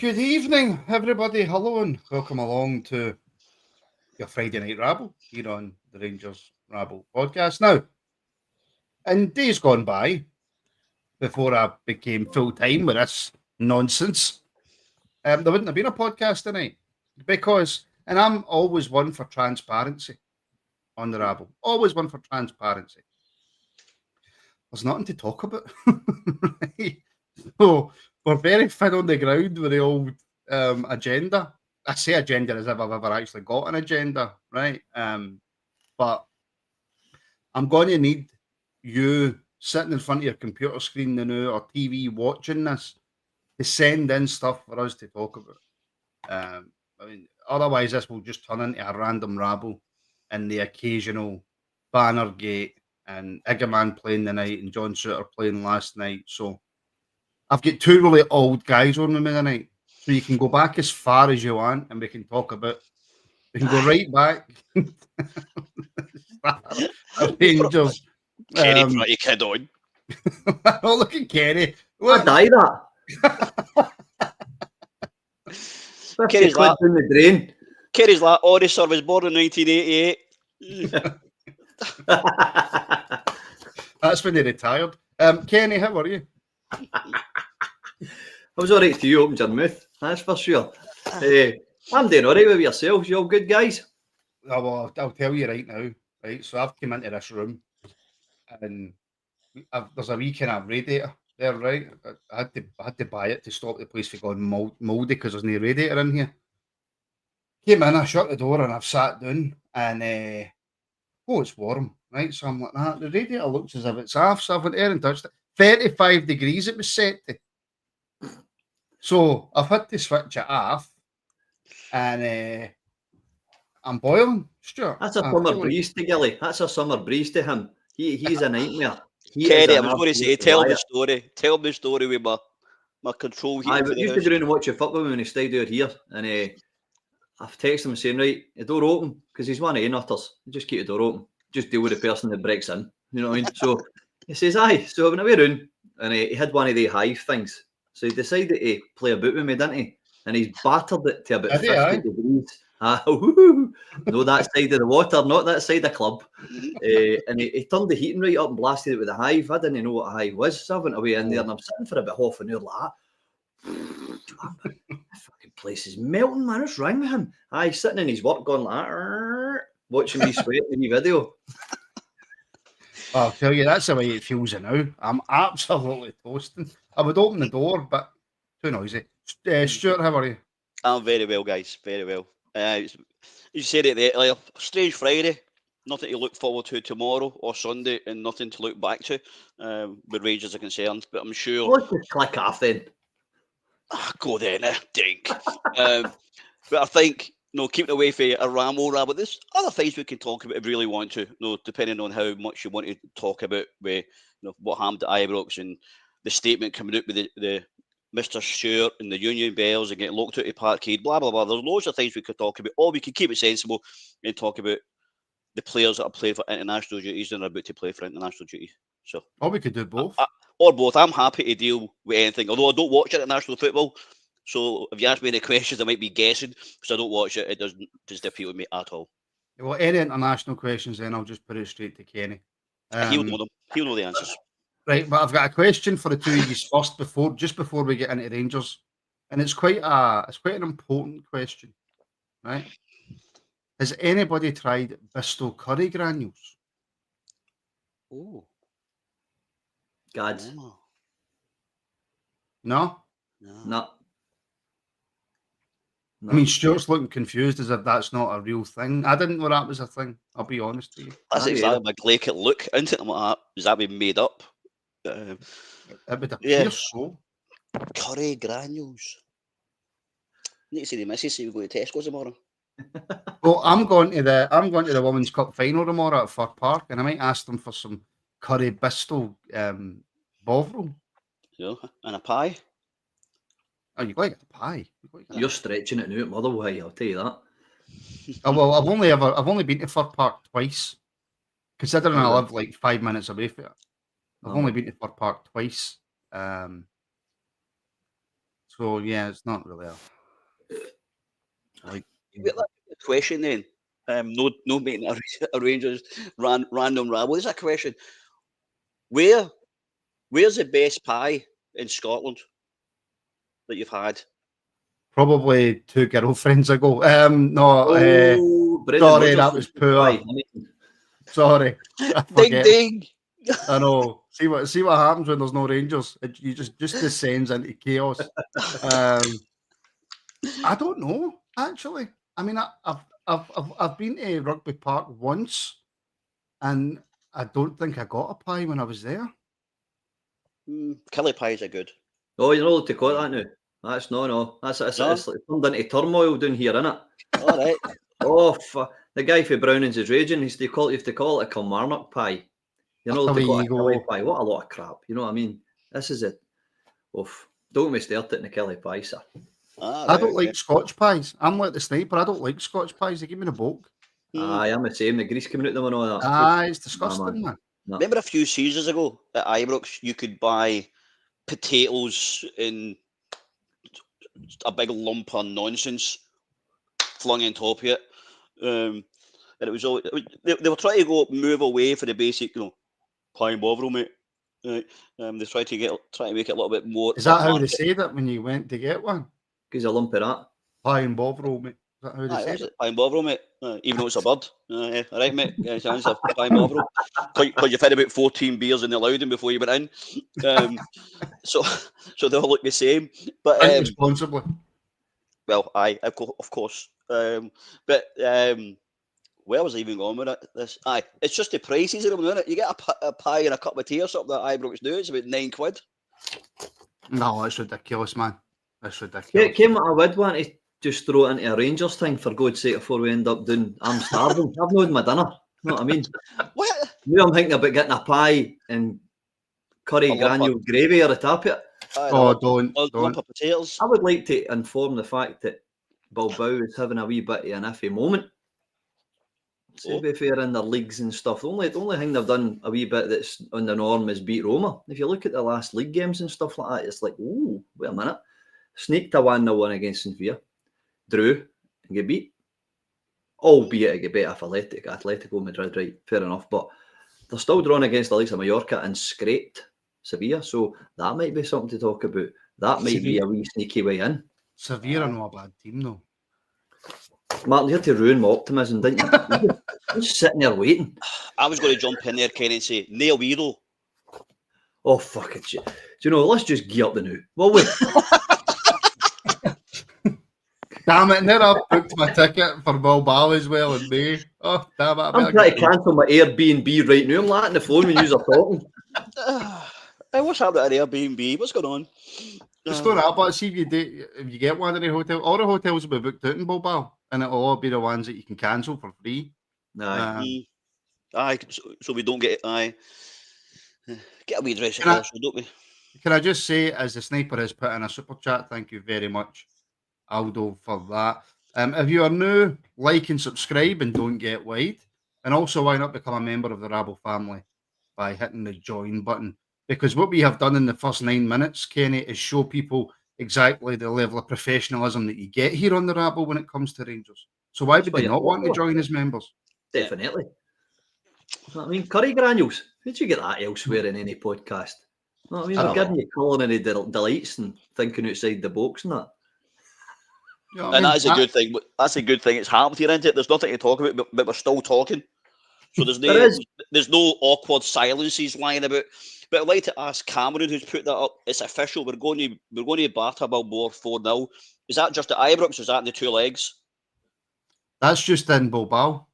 good evening, everybody. Hello and welcome along to your Friday night Rabble here on the Rangers Rabble podcast. Now, in days gone by, before I became full time with this nonsense, there wouldn't have been a podcast tonight because, and I'm always one for transparency on the Rabble, always one for transparency. There's nothing to talk about. Right? So we're very thin on the ground with the old agenda. I say agenda as if I've ever actually got an agenda, right? But I'm going to need you sitting in front of your computer screen now or TV watching this to send in stuff for us to talk about. I mean, otherwise, this will just turn into a random rabble and the occasional bannergate and Igamane playing the night and John Souttar playing last night. So I've got two really old guys on with me tonight. So you can go back as far as you want and we can talk about, we can go right back. Rangers. Kenny brought your kid on. Oh, look at Kenny. I die that. Kenny's like, in the drain. Kenny's like, oh, this was born in 1988. That's when they retired. Kenny, how are you? I was alright to you, opened your mouth. That's for sure. I'm doing alright with yourselves. You all good guys? Oh, well, I'll tell you right now. Right, so I've come into this room and there's a wee kind of radiator there, right? I had to buy it to stop the place from going mouldy because there's no radiator in here. Came in, I shut the door and I've sat down and it's warm, right? So I'm like, the radiator looks as if it's off, so I went there and touched it. 35 degrees it was set to. So I've had to switch it off and I'm boiling, Stuart. That's a summer breeze to Gilly. That's a summer breeze to him. He's a nightmare. Kenny, I was going to say, tell him the story. Tell him the story with my control heater. I used to go around and watch your football when he stayed out here, and I've texted him saying, right, the door open, because he's one of the nutters. Just keep the door open. Just deal with the person that breaks in. You know what I mean? So he says, aye. So when I went around, and he had one of the hive things. So he decided to play about with me, didn't he? And he's battered it to about 50 degrees. No, that side of the water, not that side of the club. And he turned the heating right up and blasted it with a hive. I didn't know what a hive was, so I went away in there and I'm sitting for about half an hour like that. That fucking place is melting, man. What's wrong with him? He's sitting in his work going like that, watching me sweat in the video. I'll tell you, that's the way it feels now. I'm absolutely toasting. I would open the door, but too noisy. Stuart, how are you? I'm very well, guys. Very well. You said it earlier. Strange Friday. Nothing to look forward to tomorrow or Sunday, and nothing to look back to where Rangers are concerned. But I'm sure. Let's just click off then. Go then, dink. But I think keep it away from a Ramble Rabbit. There's other things we can talk about if we really want to. Depending on how much you want to talk about with what happened at Ibrox and the statement coming out with the Mr. Stewart and the Union Bells and getting locked out of Parkhead, blah, blah, blah. There's loads of things we could talk about, or we could keep it sensible and talk about the players that are playing for international duties and are about to play for international duties. So, or we could do both. Or both. I'm happy to deal with anything, although I don't watch international football. So if you ask me any questions, I might be guessing because I don't watch it. It doesn't just appeal to me at all. Well, any international questions, then I'll just put it straight to Kenny. He'll know them. He'll know the answers. Right, but I've got a question for the two of you first before we get into Rangers, and it's quite an important question, right? Has anybody tried Bristol curry granules? Oh, God, No. I mean, Stuart's looking confused as if that's not a real thing. I didn't know that was a thing. I'll be honest with you. That's exactly my Glacier look into it. I'm like, is that being made up? It would appear so. Curry granules. Need to see the missus. See we go to Tesco's tomorrow. Well, I'm going to the Women's Cup final tomorrow at Fir Park, and I might ask them for some curry Bristol bovril. Yeah, and a pie. Oh, you like a pie? You're stretching it now at Motherwell, I'll tell you that. Oh, well, I've only been to Fir Park twice, considering I live like 5 minutes away from it. I've only been to Fir Park twice. It's So yeah, it's not really like. That's a question then. No making a Rangers random rabble. There's a question. Where's the best pie in Scotland that you've had? Probably 2 girlfriends ago. Brendan Sorry, Rodgers that was poor. pie. Sorry, I Ding forget. ding. I know. See what happens when there's no Rangers. You just descends into chaos. I don't know actually. I mean, I've been to Rugby Park once, and I don't think I got a pie when I was there. Kelly pies are good. Oh, you're not allowed to call it that now. That's no. That's it's like turned into turmoil down here, innit? All right. Oh, the guy for Brownings is raging. You have to call it a Kilmarnock pie. You're not allowed to call it a Kelly pie. What a lot of crap. You know what I mean? This is it. Oof. Don't we start it in the Kelly pie, sir. I don't like Scotch pies. I'm like the sniper. I don't like Scotch pies. They give me the bulk. Aye, I'm the same. The grease coming out them and all that. Aye, it's disgusting, man. No. Remember a few seasons ago at Ibrox, you could buy potatoes in a big lump of nonsense flung on top of it. And it was all they were trying to move away from the basic, pie and bovril, mate. Right. They try to make it a little bit more. Is that how they say that when you went to get one? Because a lump of that. Pie and bovril, mate. Is that how they say it? Pie and bovril, mate. Even though it's a bird. All right, mate. Get a chance of pie and bovril. Because you've had about 14 beers in the Loudon before you went in. So they all look the same. But responsibly. Well, of course. But where was I even going with this? It's just the prices at the minute. You get a pie and a cup of tea or something that Ibrox do. It's about £9. No, that's ridiculous, man. That's ridiculous. Came I would want to just throw it into a Rangers thing for God's sake before we end up doing. I'm starving. I've not had my dinner. You know what I mean? What? Now I'm thinking about getting a pie and curry granule gravy or a top it. Don't. Lump of potatoes. I would like to inform the fact that Bilbao is having a wee bit of an iffy moment. To be fair, in their leagues and stuff, the only thing they've done a wee bit that's on the norm is beat Roma. If you look at the last league games and stuff like that, it's like, oh, wait a minute. Sneaked a 1-0 against St Villa, drew and get beat. Albeit it get beat Atletico Madrid, right? Fair enough, but they're still drawn against the likes of Mallorca and scraped Sevilla, so that might be something to talk about. That might be a wee sneaky way in. Sevilla are not a bad team, though. Martin, you had to ruin my optimism, didn't you? You're just sitting there waiting. I was going to jump in there, Kenny, and say, nail we though. Oh, fuck it. Do you know, let's just gear up the new. Well, wait. Damn it, now I've booked my ticket for Bilbao as well in May. Oh, damn it. I'm trying to cancel my Airbnb right now. I'm letting the phone when you're talking. What's happening at Airbnb? What's going on? It's not that, but see if you get one in the hotel, all the hotels will be booked out in Bilbao, and it'll all be the ones that you can cancel for free. Aye, so we don't get get a wee dress also, don't we? Can I just say, as the sniper has put in a super chat, thank you very much, Aldo, for that. If you are new, like and subscribe and don't get wide. And also, why not become a member of the Rabble family by hitting the join button? Because what we have done in the first 9 minutes, Kenny, is show people exactly the level of professionalism that you get here on the Rabble when it comes to Rangers. So why would they not want to join as members? Definitely. You know what I mean? Curry granules. Where'd you get that elsewhere in any podcast? You know what I mean? We're giving you culinary delights and thinking outside the box and that. You know and that is a good thing. That's a good thing. It's happened here, isn't it? There's nothing to talk about, but we're still talking. So there's no awkward silences lying about. But I'd like to ask Cameron, who's put that up. It's official. We're going to batter Bilbao 4-0. Is that just at Ibrox? Or is that in the two legs? That's just in Bilbao.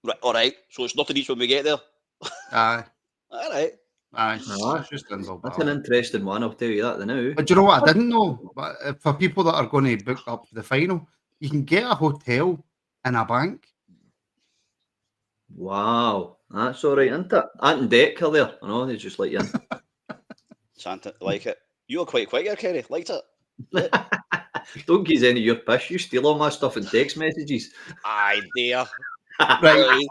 Right. All right. So it's nothing each when we get there. Aye. All right. Aye. That's just in Bilbao. That's an interesting one. I'll tell you that now. But do you know what I didn't know? But for people that are going to book up the final, you can get a hotel in a bank. Wow, that's all right, isn't it? Ant and Deck are there. I know, they just let you in. Santa, like it. You were quite quick here, Kerry. Liked it. Don't give any of your piss. You steal all my stuff in text messages. Aye, dear. Right.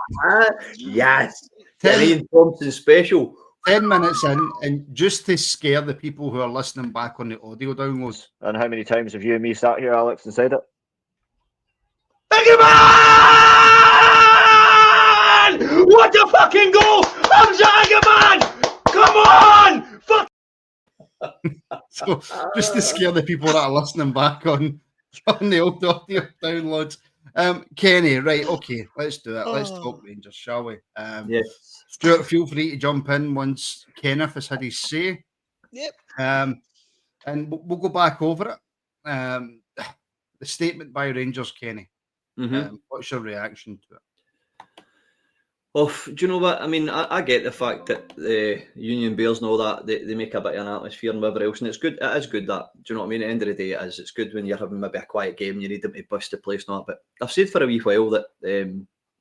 Yes. Terry Thompson special. 10 minutes in, and just to scare the people who are listening back on the audio download. And how many times have you and me sat here, Alex, and said it? Igamane! What a fucking goal! Hamza Igamane! Come on! Fuck! So just to scare the people that are listening back on the old audio downloads. Kenny, right, okay, let's do it. Let's talk Rangers, shall we? Yes. Stuart, feel free to jump in once Kenneth has had his say. Yep. And we'll go back over it. The statement by Rangers, Kenny. What's your reaction to it? Oh, do you know what? I mean, I get the fact that the Union Bears and all that, they make a bit of an atmosphere and whatever else, and it's good. It is good that, do you know what I mean? At the end of the day, it is. It's good when you're having maybe a quiet game, you need them to bust the place and all that. But I've said for a wee while that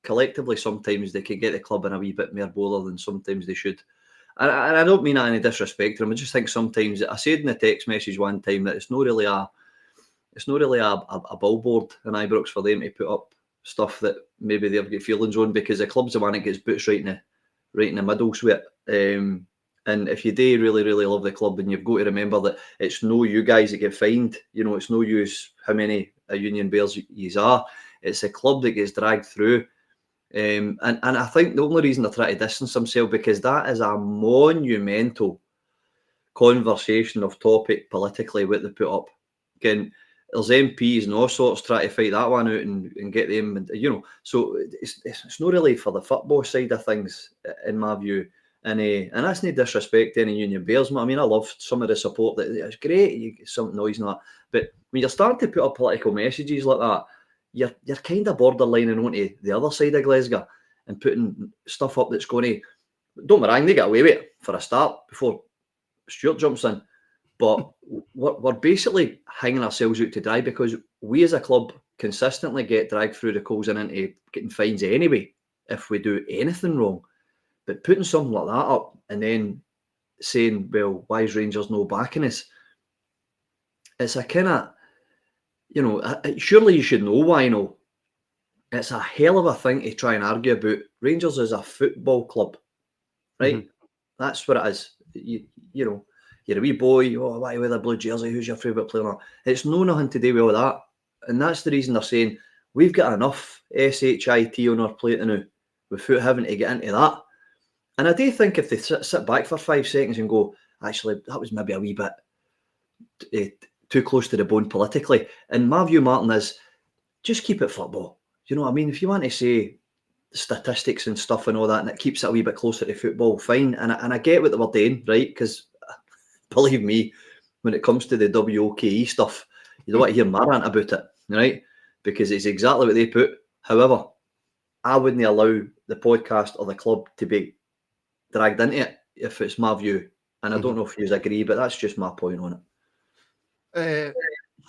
collectively sometimes they can get the club in a wee bit more bother than sometimes they should. And I don't mean that any disrespect to them. I just think sometimes, I said in the text message one time that it's not really a billboard in Ibrox for them to put up stuff that maybe they've got feelings on, because the club's the one that gets boots right in the middle with it. And if you do really, really love the club, then you've got to remember that it's no you guys that get fined. You know, it's no use how many Union Bears you are. It's a club that gets dragged through. And I think the only reason they're trying to distance themselves, because that is a monumental conversation of topic politically what they put up. Again, there's MPs and all sorts trying to fight that one out and get them, you know. So it's not really for the football side of things, in my view. And that's no disrespect to any Union Bears. I mean, I love some of the support. It's great, you get some noise and that. But when you're starting to put up political messages like that, you're kind of borderlining onto the other side of Glasgow and putting stuff up that's going to, don't get me wrong, they get away with it for a start before Stewart jumps in. But we're basically hanging ourselves out to dry, because we as a club consistently get dragged through the coals and into getting fines anyway if we do anything wrong. But putting something like that up and then saying, well, why is Rangers no backing us? It's a kind of, you know, surely you should know why, no. It's a hell of a thing to try and argue about. Rangers is a football club, right? Mm-hmm. That's what it is. You know, you're a wee boy, why wear the blue jersey, who's your favourite player? It's no nothing to do with all that. And that's the reason they're saying, we've got enough SHIT on our plate now without having to get into that. And I do think if they sit back for 5 seconds and go, actually, that was maybe a wee bit too close to the bone politically. And my view, Martin, is just keep it football. You know what I mean? If you want to say statistics and stuff and all that, and it keeps it a wee bit closer to football, fine. And I get what they were doing, right? Because believe me, when it comes to the WOKE stuff, you don't want to hear my rant about it, right? Because it's exactly what they put. However, I wouldn't allow the podcast or the club to be dragged into it, if it's my view. And I don't know if you agree, but that's just my point on it.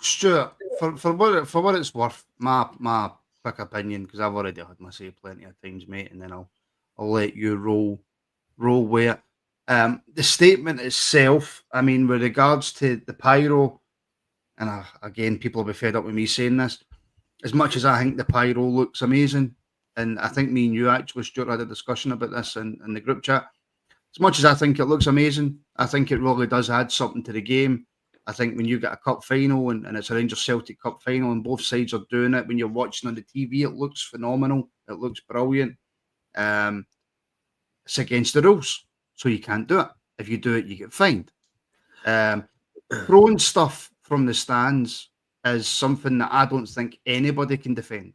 Stuart, for what it's worth, my quick opinion, because I've already had my say plenty of times, mate, and then I'll let you roll with it. The statement itself, I mean, with regards to the pyro, and again, people will be fed up with me saying this, as much as I think the pyro looks amazing, and I think me and you actually, Stuart, had a discussion about this in the group chat. As much as I think it looks amazing, I think it really does add something to the game. I think when you get a cup final and it's a Rangers Celtic Cup final and both sides are doing it, when you're watching on the TV, it looks phenomenal. It looks brilliant. It's against the rules, so you can't do it. If you do it, you get fined. Throwing stuff from the stands is something that I don't think anybody can defend.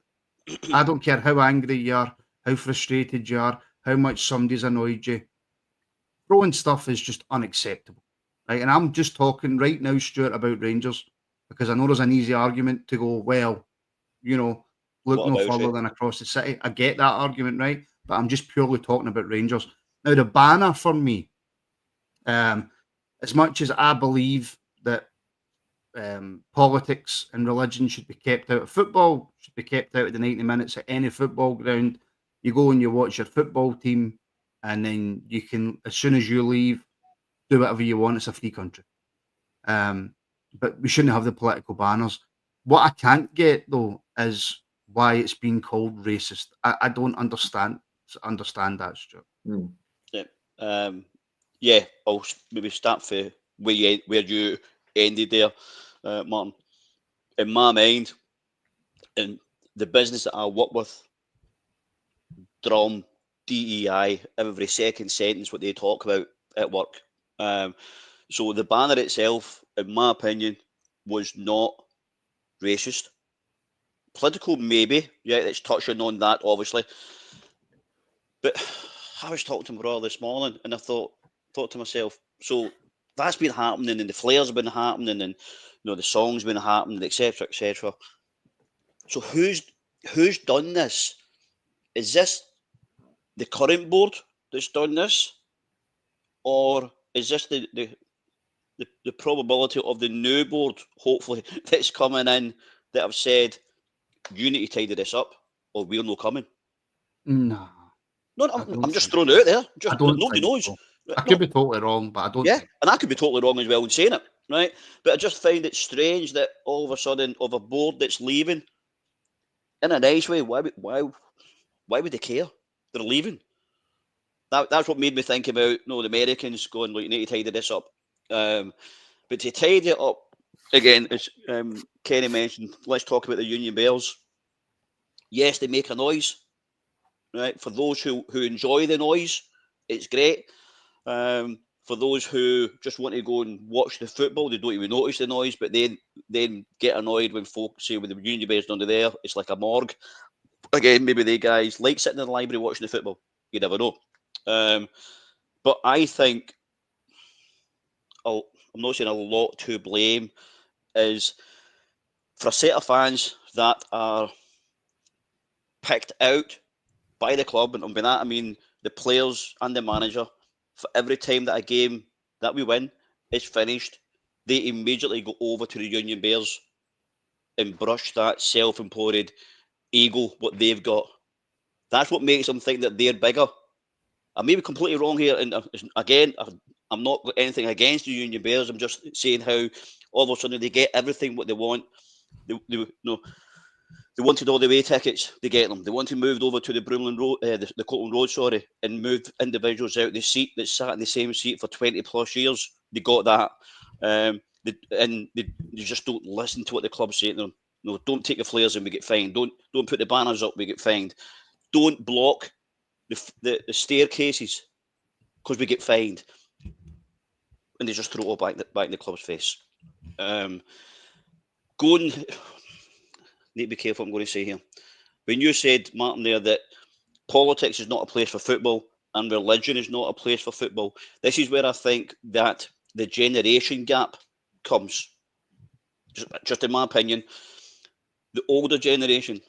I don't care how angry you are, how frustrated you are, how much somebody's annoyed you. Throwing stuff is just unacceptable, right? And I'm just talking right now, Stuart, about Rangers, because I know there's an easy argument to go, well, you know, look no further than across the city. I get that argument, right? But I'm just purely talking about Rangers. Now, the banner for me, as much as I believe that politics and religion should be kept out of football, should be kept out of the 90 minutes at any football ground, you go and you watch your football team, and then you can, as soon as you leave, do whatever you want. It's a free country. But we shouldn't have the political banners. What I can't get, though, is why it's being called racist. I don't understand that, Stuart. Yeah. Yeah, I'll maybe start for where you ended there, Martin. In my mind, in the business that I work with, drum, DEI, every second sentence what they talk about at work. So the banner itself, in my opinion, was not racist. Political, maybe. Yeah, it's touching on that, obviously. But I was talking to my brother this morning, and I thought to myself, so that's been happening, and the flares have been happening, and the songs been happening, etc., etc. So who's done this? Is this the current board that's done this, or is this the probability of the new board, hopefully, that's coming in that have said you need to tidy this up, or we're not coming? No, No, I don't I'm just think throwing it out there. I Just don't nobody think knows. so. I No, could be totally wrong, but I don't yeah, think. and I could be totally wrong as well in saying it, right? But I just find it strange that all of a sudden, of a board that's leaving in a nice way, why would they care? They're leaving. That's what made me think about the Americans going, look, you need to tidy this up. But to tidy it up, again, as Kenny mentioned, let's talk about the Union Bears. Yes, they make a noise, right? For those who enjoy the noise, it's great. For those who just want to go and watch the football, they don't even notice the noise, but then get annoyed when folk say with the Union Bears under there, it's like a morgue. Again, maybe they guys like sitting in the library watching the football. You never know. But I think I'm not saying a lot to blame is for a set of fans that are picked out by the club, and by that I mean the players and the manager. For every time that a game that we win is finished, they immediately go over to the Union Bears and brush that self-imposed ego what they've got. That's what makes them think that they're bigger. I may be completely wrong here, and again, I'm not got anything against the Union Bears. I'm just saying how all of a sudden they get everything what they want. They wanted all the away tickets, they get them. They wanted moved over to the Broomland Road, the Copeland Road, sorry, and moved individuals out the seat that sat in the same seat for 20 plus years. They got that. They just don't listen to what the club's saying to them. No, don't take the flares and we get fined. Don't put the banners up, we get fined. Don't block the staircases because we get fined. And they just throw it all back in the club's face. Need to be careful what I'm going to say here. When you said, Martin, there that politics is not a place for football and religion is not a place for football, this is where I think that the generation gap comes. Just in my opinion, the older generation,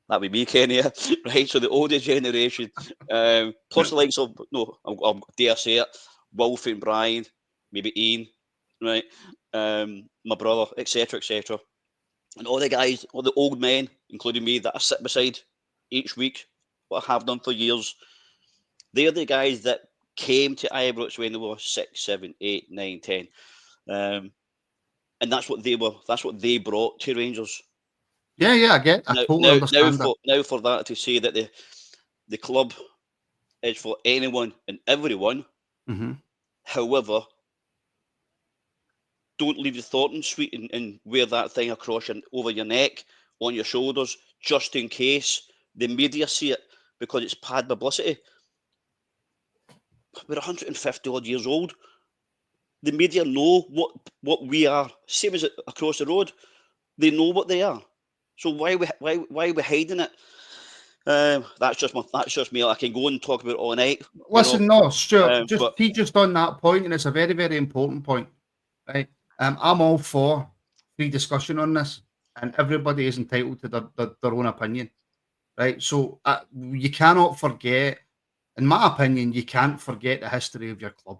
that would be Kenny, right? So the older generation, plus the likes of, I'll dare say it, Wolf and Brian, maybe Ian, right? My brother, etc., etc. And all the guys, all the old men, including me, that I sit beside each week, what I have done for years, they're the guys that came to Ibrox when they were 6, 7, 8, 9, 10. And that's what they were. That's what they brought to Rangers. Yeah, I get. I totally understand that. Now for that to say that the club is for anyone and everyone. Mm-hmm. However, don't leave the thought in sweet and wear that thing across over your neck, on your shoulders, just in case the media see it, because it's bad publicity. We're 150 odd years old. The media know what we are. Same as across the road, they know what they are. So why are we hiding it? That's just me. I can go and talk about it all night. Listen, no, Stuart, But just on that point, and it's a very, very important point, right? I'm all for free discussion on this, and everybody is entitled to their own opinion, right? So you cannot forget, in my opinion, you can't forget the history of your club.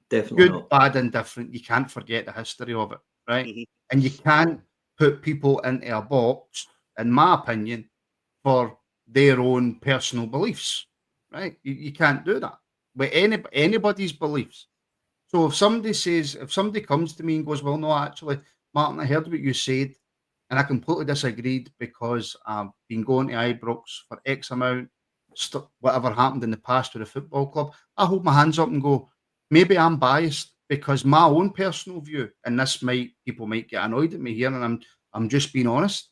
Definitely Good, not. bad, and different. You can't forget the history of it, right? Mhm. And you can't put people into a box, in my opinion, for their own personal beliefs, right? You can't do that with anybody's beliefs. So if somebody comes to me and goes, well, no, actually, Martin, I heard what you said, and I completely disagreed because I've been going to Ibrox for X amount, whatever happened in the past with the football club, I hold my hands up and go, maybe I'm biased because my own personal view, and people might get annoyed at me here, and I'm just being honest.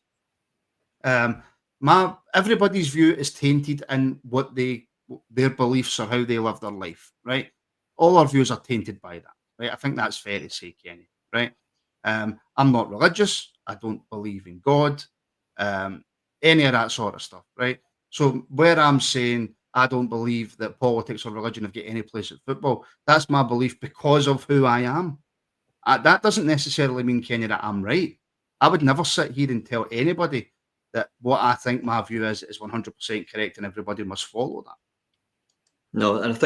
Everybody's view is tainted in their beliefs or how they live their life, right? All our views are tainted by that, right? I think that's fair to say, Kenny, right? I'm not religious. I don't believe in God, any of that sort of stuff, right? So where I'm saying I don't believe that politics or religion have got any place at football, that's my belief because of who I am. That doesn't necessarily mean, Kenny, that I'm right. I would never sit here and tell anybody that what I think my view is 100% correct and everybody must follow that. No, and I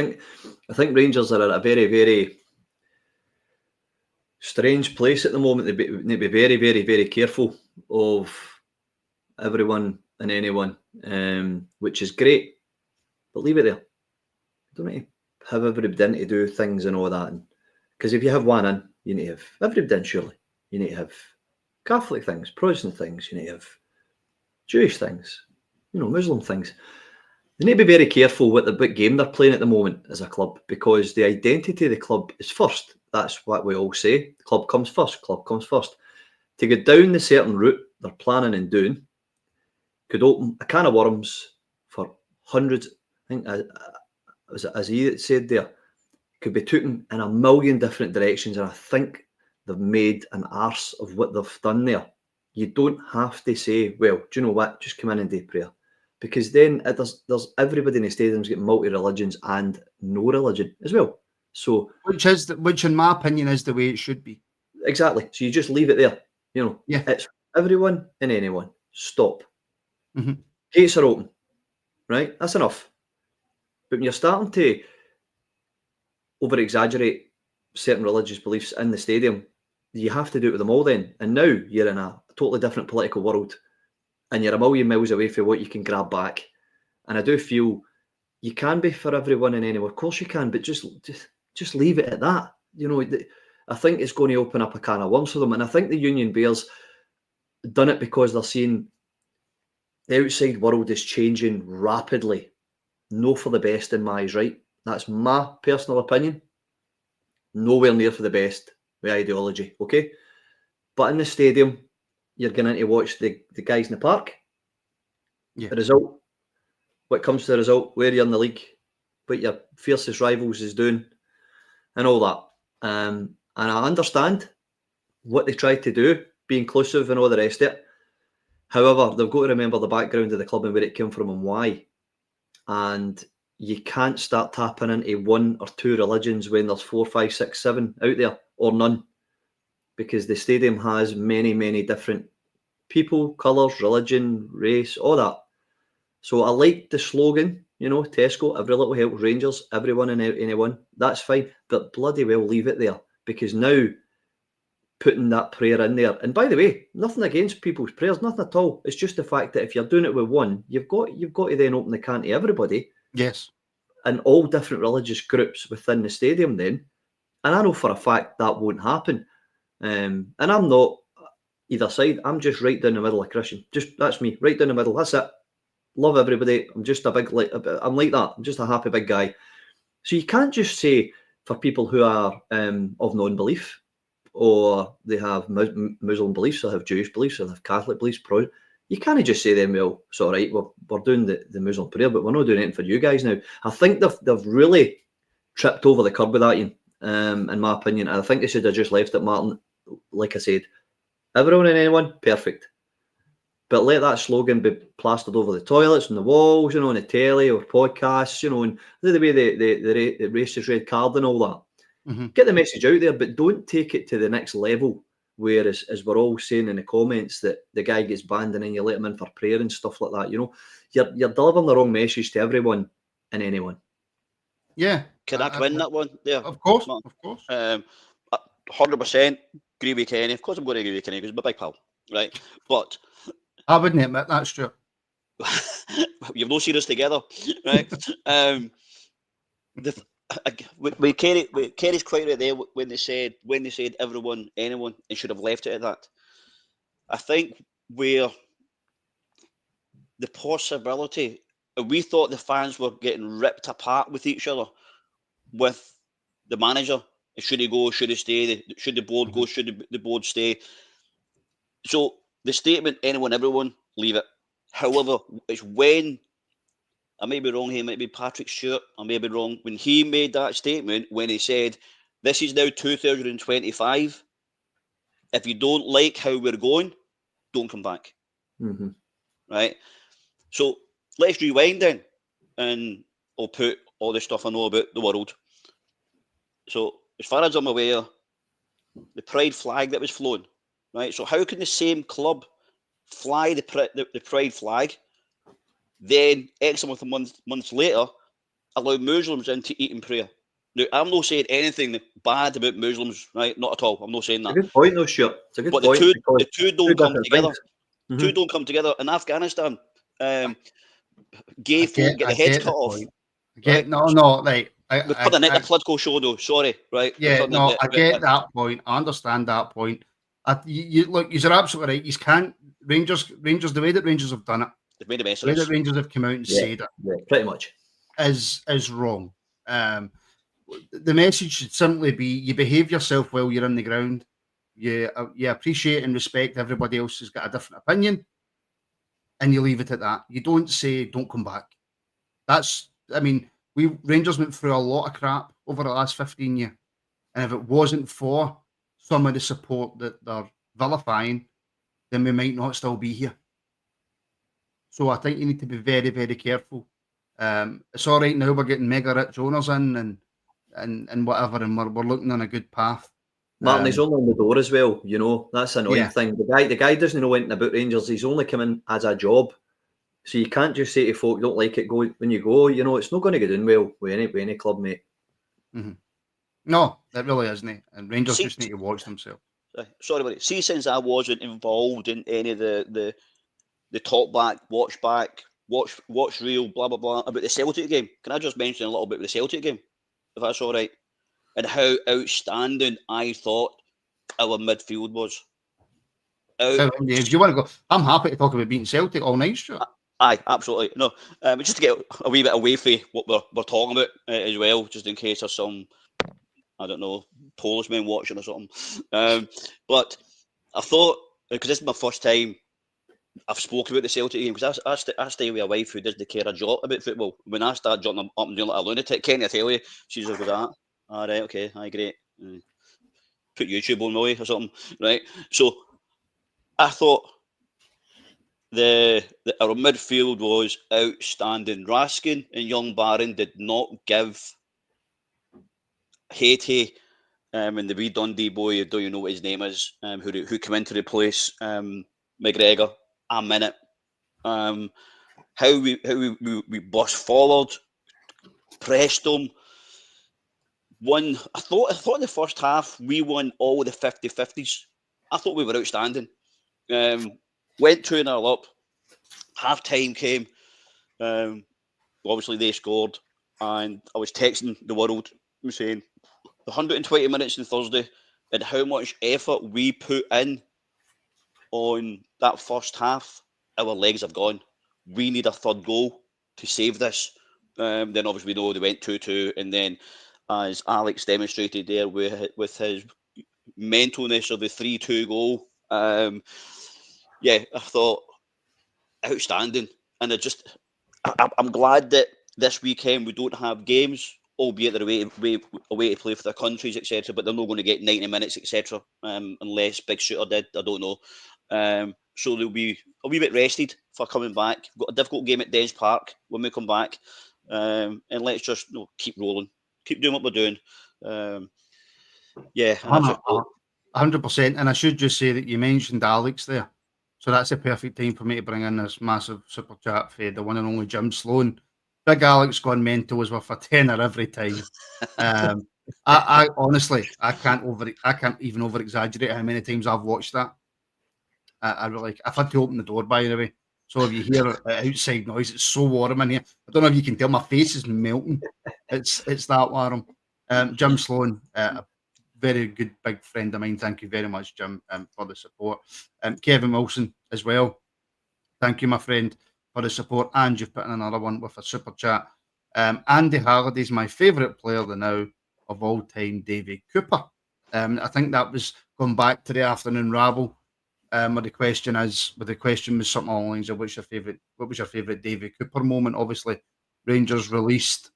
think Rangers are at a very, very strange place at the moment. They need to be very, very, very careful of everyone and anyone, which is great. But leave it there. Don't need to have everybody in to do things and all that. Because if you have one in, you need to have everybody in, surely. You need to have Catholic things, Protestant things, you need to have Jewish things, Muslim things. They need to be very careful what game they're playing at the moment as a club, because the identity of the club is first. That's what we all say. The club comes first. Club comes first. To go down the certain route they're planning and doing could open a can of worms for hundreds. I think, as he said there, could be taken in a million different directions, and I think they've made an arse of what they've done there. You don't have to say, well, do you know what? Just come in and do prayer. Because then there's everybody in the stadium's got multi-religions and no religion as well. So which in my opinion is the way it should be. Exactly. So you just leave it there. Yeah. It's everyone and anyone. Stop. Mm-hmm. Gates are open. Right? That's enough. But when you're starting to over-exaggerate certain religious beliefs in the stadium, you have to do it with them all then. And now you're in a totally different political world and you're a million miles away from what you can grab back. And I do feel you can be for everyone and anyone. Of course you can, but just leave it at that. I think it's going to open up a can of worms for them. And I think the Union Bears done it because they're seeing the outside world is changing rapidly. No for the best in my eyes, right? That's my personal opinion. Nowhere near for the best with ideology, okay? But in the stadium, you're going in to watch the guys in the park. Yeah. The result, what comes to the result, where you're in the league, what your fiercest rivals is doing, and all that. And I understand what they tried to do, be inclusive and all the rest of it. However, they've got to remember the background of the club and where it came from and why. And you can't start tapping into one or two religions when there's 4, 5, 6, 7 out there, or none. Because the stadium has many, many different people, colours, religion, race, all that. So I like the slogan, Tesco, every little helps Rangers, everyone and anyone. That's fine, but bloody well leave it there, because now putting that prayer in there, and by the way, nothing against people's prayers, nothing at all. It's just the fact that if you're doing it with one, you've got to then open the can to everybody. Yes. And all different religious groups within the stadium then. And I know for a fact that won't happen. And I'm not either side. I'm just right down the middle of Christian. That's me, right down the middle. That's it. Love everybody. I'm just I'm like that. I'm just a happy big guy. So you can't just say for people who are of non-belief, or they have Muslim beliefs, or have Jewish beliefs, or have Catholic beliefs, you can't just say them, well, it's all right, we're doing the Muslim prayer, but we're not doing anything for you guys now. I think they've really tripped over the curb with that, Ian, in my opinion. I think they should have just left it, Martin. Like I said, everyone and anyone, perfect. But let that slogan be plastered over the toilets and the walls, on the telly or podcasts, and the way the racist red card and all that. Mm-hmm. Get the message out there, but don't take it to the next level where, as we're all saying in the comments, that the guy gets banned and then you let him in for prayer and stuff like that. You're delivering the wrong message to everyone and anyone. Yeah. Can I come in that one? Yeah, of course. Martin. Of course. 100% agree with Kenny. Of course I'm going to agree with Kenny because he's my big pal, right? But I wouldn't admit that's true. you've no seen us together, right? With Kenny's quite right there when they said everyone, anyone, and should have left it at that. I think where the possibility, we thought the fans were getting ripped apart with each other, with the manager. Should he go? Should he stay? Should the board go? Should the board stay? So the statement, anyone, everyone, leave it. However, it's when, I may be wrong here, it might be Patrick Stewart, I may be wrong, when he made that statement, when he said, this is now 2025, if you don't like how we're going, don't come back. Mm-hmm. Right? So let's rewind then, and I'll put all the stuff I know about the world. So as far as I'm aware, the pride flag that was flown, right? So how can the same club fly the pride flag, then X amount of months later allow Muslims in to eat and pray? Now, I'm not saying anything bad about Muslims, right? Not at all. I'm not saying that. It's a good point, though, Stuart. It's a good But point. the two don't come different together. things. Two don't come together. In Afghanistan, gay I folk get their heads cut off. Right? No, right. We're turning it a political show, though. Sorry, right? Yeah, no, I get that point. I understand that point. Look, you're absolutely right. You can't Rangers. The way that Rangers have done it, They've made a mess the way of that this. Rangers have come out and said it, Yeah, pretty much is wrong. The message should simply be: you behave yourself while you're in the ground. You appreciate and respect everybody else who's got a different opinion, and you leave it at that. You don't say don't come back. We Rangers went through a lot of crap over the last 15 years, and if it wasn't for some of the support that they're vilifying, then we might not still be here. So I think you need to be very, very careful. It's all right now, we're getting mega rich owners in and whatever, and we're looking on a good path. Martin, he's only on the door as well, you know. That's an annoying thing. The guy doesn't know anything about Rangers. He's only coming as a job. So you can't just say to folk, don't like it, go when you go. You know, it's not going to get in well with any club, mate. Mm-hmm. No, it really isn't. And Rangers just need to watch themselves. Sorry, buddy. See, since I wasn't involved in any of the talk back, watch reel, blah blah blah about the Celtic game, can I just mention a little bit of the Celtic game, if that's all right, and how outstanding I thought our midfield was. If you want to go, I'm happy to talk about beating Celtic all night, sure. Aye, absolutely. No, just to get a wee bit away from what we're talking about as well, just in case there's some, I don't know, Polish men watching or something. But I thought, because this is my first time I've spoken about the Celtic game, because I stay with a wife who doesn't care a jot about football. When I start jumping up and doing like a lunatic, Kenny, I tell you, she's just like that. All right, okay, aye, great. Put YouTube on my way or something, right? So I thought our midfield was outstanding. Raskin and Young Barron did not give Haiti and the wee Dundee boy, I don't even know what his name is, who came in to replace McGregor a minute. How we burst forward, pressed them. I thought in the first half we won all the 50-50s. I thought we were outstanding. Went 2-0 up. Half time came. Obviously they scored, and I was texting the world saying the 120 minutes on Thursday and how much effort we put in on that first half. Our legs have gone. We need a third goal to save this. Then obviously we know they went 2-2, and then as Alex demonstrated there with his mentalness of the 3-2 goal, I thought outstanding. And I'm glad that this weekend we don't have games, albeit they're away to play for their countries, etc. But they're not going to get 90 minutes, etc. Unless Big Shooter did. I don't know. So they'll be a wee bit rested for coming back. We've got a difficult game at Dens Park when we come back. And let's just keep rolling. Keep doing what we're doing. 100%. And I should just say that you mentioned Alex there. So that's a perfect time for me to bring in this massive super chat for the one and only Jim Sloan. Big Alex gone mental was worth a tenner every time. I honestly, I can't even over exaggerate how many times I've watched that. I really, I've had to open the door, by the way. So if you hear outside noise, it's so warm in here. I don't know if you can tell, my face is melting. It's that warm. Jim Sloan, a very good big friend of mine. Thank you very much, Jim, for the support. Kevin Wilson as well. Thank you, my friend, for the support. And you've put in another one with a super chat. Andy Halliday's my favourite player now of all time, Davy Cooper. I think that was going back to the afternoon rabble. Where the question was something along the lines of what was your favourite Davy Cooper moment? Obviously, Rangers released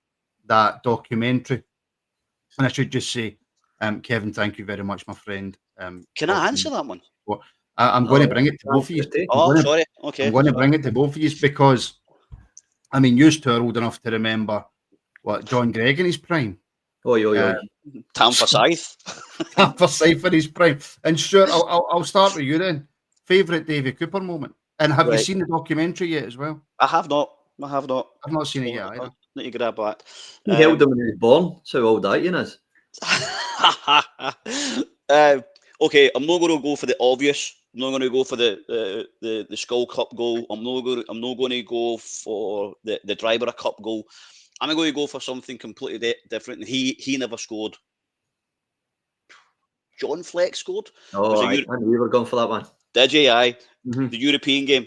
that documentary. And I should just say, Kevin, thank you very much, my friend. Can I answer that one? I'm going to bring it to both of you. Sorry. Okay. I'm going to bring it to both of you because, I mean, you two are old enough to remember what John Gregg in his prime. Tam Forsyth. Tam Forsyth in his prime. And Stuart, I'll start with you then. Favourite Davy Cooper moment? And have you seen the documentary yet as well? I have not. I've not seen it yet either. Let you grab that. He held him when he was born. So old that is. Okay, I'm not going to go for the obvious. I'm not going to go for the Skull Cup goal. I'm not going to go for the Driver Cup goal. I'm going to go for something completely different. He never scored. John Fleck scored. Oh, I knew you were going for that one. Did you? Aye. Mm-hmm. The European game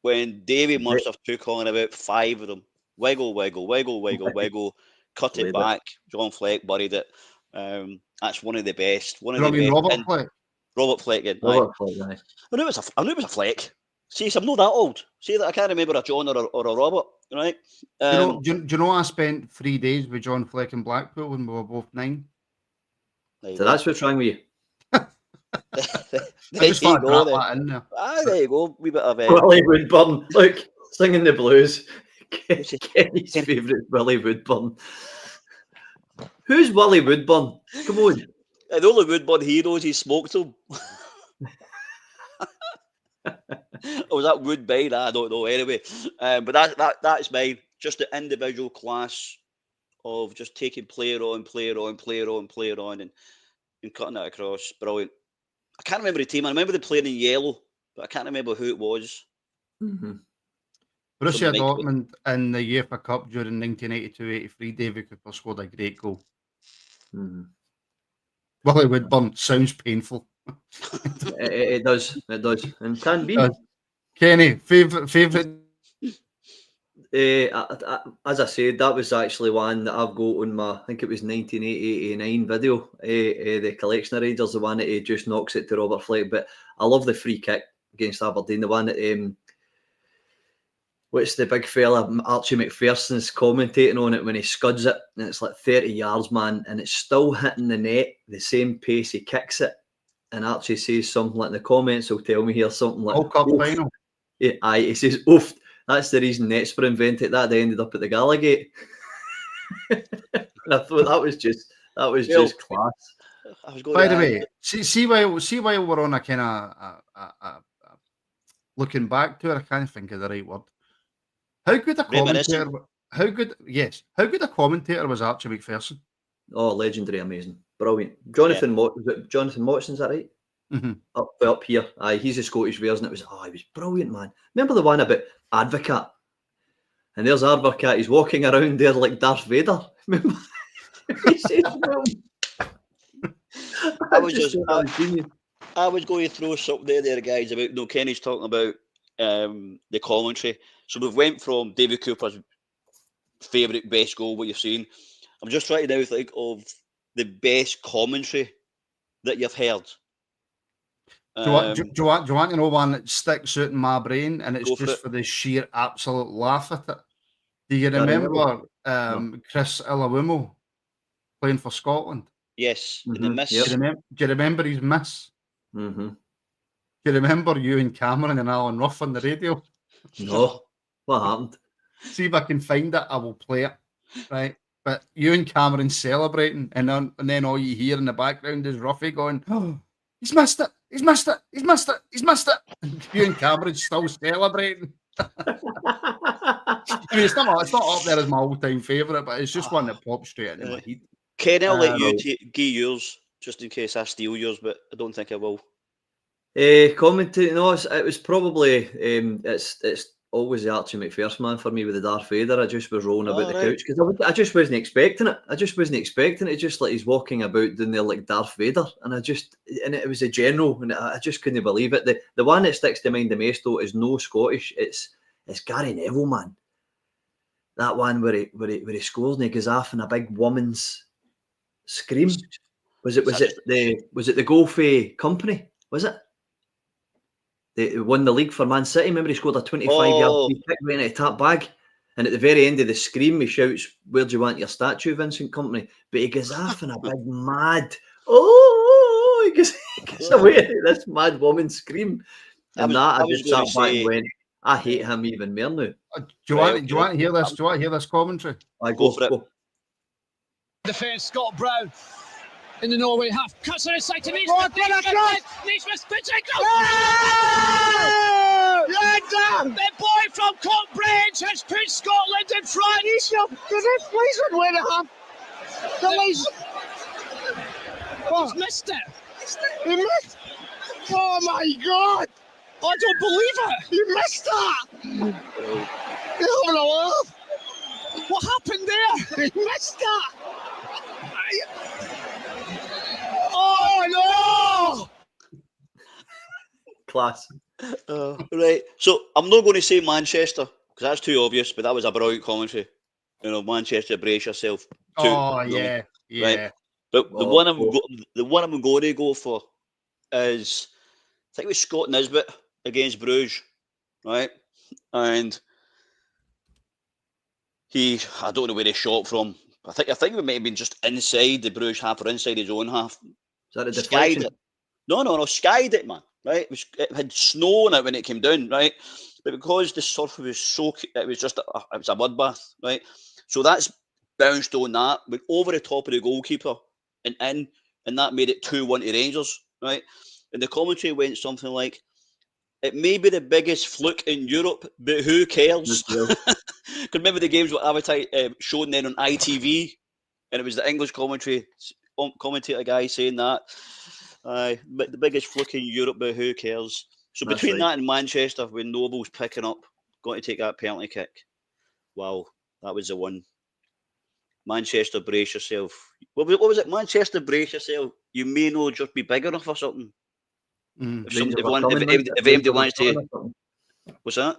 when Davy must have took on about 5 of them. Wiggle, wiggle, wiggle, wiggle, wiggle. Cut it back. John Fleck buried it. That's one of the best. One of the best. Robert Fleck. Robert Fleck. Aye. Robert Fleck, aye. I knew it was a Fleck. See, I'm not that old. See that I can't remember a John or a Robert. Right? Do you know I spent 3 days with John Fleck in Blackpool when we were both 9? So that's what's wrong with you. There you go. There you go. Wee bit of Willie Woodburn. Look, singing the blues. Kenny's favourite Willie Woodburn. Who's Willie Woodburn? Come on. The only Woodburn he knows, he smoked him. Or was that Woodbine? I don't know. Anyway, but that's mine. Just the individual class of just taking player on, and cutting it across. Brilliant. I can't remember the team. I remember the player in yellow, but I can't remember who it was. Mm-hmm. Borussia Dortmund in the UEFA Cup during 1982-83, David Cooper scored a great goal. Mm-hmm. Willie Woodburn sounds painful. It does, and can be. Kenny, favourite. As I said, that was actually one that I've got on my, I think it was 1989 video, the collection of Rangers, the one that he just knocks it to Robert Fleck. But I love the free kick against Aberdeen, the one that what's the big fella, Archie McPherson's commentating on it when he scuds it, and it's like 30 yards, man, and it's still hitting the net the same pace he kicks it. And Archie says something like, in the comments will tell me here, something like, World Cup final. Yeah, aye, he says, oof, that's the reason Nets were invented. That they ended up at the Gallagate. And I thought that was just class. By the way, see while we're on a kind of looking back to it, I can't think of the right word. How good a commentator? How good a commentator was Archie McPherson? Oh, legendary, amazing, brilliant. Jonathan Watson, is that right? Mm-hmm. Up here, aye, he's a Scottish version. He was brilliant, man. Remember the one about Advocate? And there's Advocate. He's walking around there like Darth Vader. Remember? I was going to throw something there, guys. About Kenny's talking about the commentary. So we've went from David Cooper's favourite best goal, what you've seen. I'm just trying to now think of the best commentary that you've heard. Do you want to know one that sticks out in my brain, and it's just for the sheer absolute laugh at it? Do you remember Chris Illawarra playing for Scotland? Yes, mm-hmm. In the miss. Yep. Do you remember his miss? Mm-hmm. Do you remember Ewan Cameron and Alan Ruff on the radio? No. What happened? See if I can find it. I will play it. Right. But Ewan Cameron celebrating, and then all you hear in the background is Ruffy going, "Oh, he's missed it! He's missed it! He's missed it! He's missed it!" And Ewan Cameron's still celebrating. I mean, it's not up there as my all-time favourite, but it's just one that pops straight into my head. Ken, I'll let you give yours, just in case I steal yours, but I don't think I will. Commentating, no, it was probably it's always the Archie McPherson man for me with the Darth Vader. I just was rolling about the couch because I just wasn't expecting it. Just like he's walking about down there like Darth Vader, and it was a general, and I just couldn't believe it. The one that sticks to mind the most though is no Scottish. It's Gary Neville, man. That one where he scores and he goes off in a big woman's Scream. Was it the Golfy company? Was it? They won the league for Man City. Remember, he scored a 25-yard free kick right in a tap bag. And at the very end of the scream, he shouts, "Where do you want your statue, Vincent Kompany?" But he goes off in a big mad, he goes away at this mad woman scream. And I just sat back and went, I hate him even more now. Do you want to hear this? Do you want to hear this commentary? I go for it. Go. Defence, Scott Brown in the Norway half. Cuts her inside to Naismith. Naismith spins it. The boy from Cockbridge has put Scotland in front. He's missed it. He missed. Oh my God! I don't believe it. He missed that. He's having a laugh. What happened there? He missed that. Oh no! Class. Right. So I'm not going to say Manchester because that's too obvious, but that was a brilliant commentary. You know, Manchester, brace yourself. Yeah. Right. But the one I'm going to go for is, I think it was Scott Nisbet against Bruges, right? And I don't know where he shot from. I think it might have been just inside the Bruges half or inside his own half. Is that a deflection? Skied it. No, skied it, man. Right? It had snow on it when it came down, right? But because the surface was it was a mudbath, right? So that's bounced on that, went over the top of the goalkeeper and in, and that made it 2-1 to Rangers, right? And the commentary went something like, "It may be the biggest fluke in Europe, but who cares?" Because remember the games were shown then on ITV, and it was the English commentator guy saying that. But the biggest fluke in Europe, but who cares? So That's between right. that and Manchester, when Noble's picking up, going to take that penalty kick. Wow, that was the one. Manchester, brace yourself. What was it? Manchester, brace yourself. You may not just be big enough or something. If anybody wants to, what's that?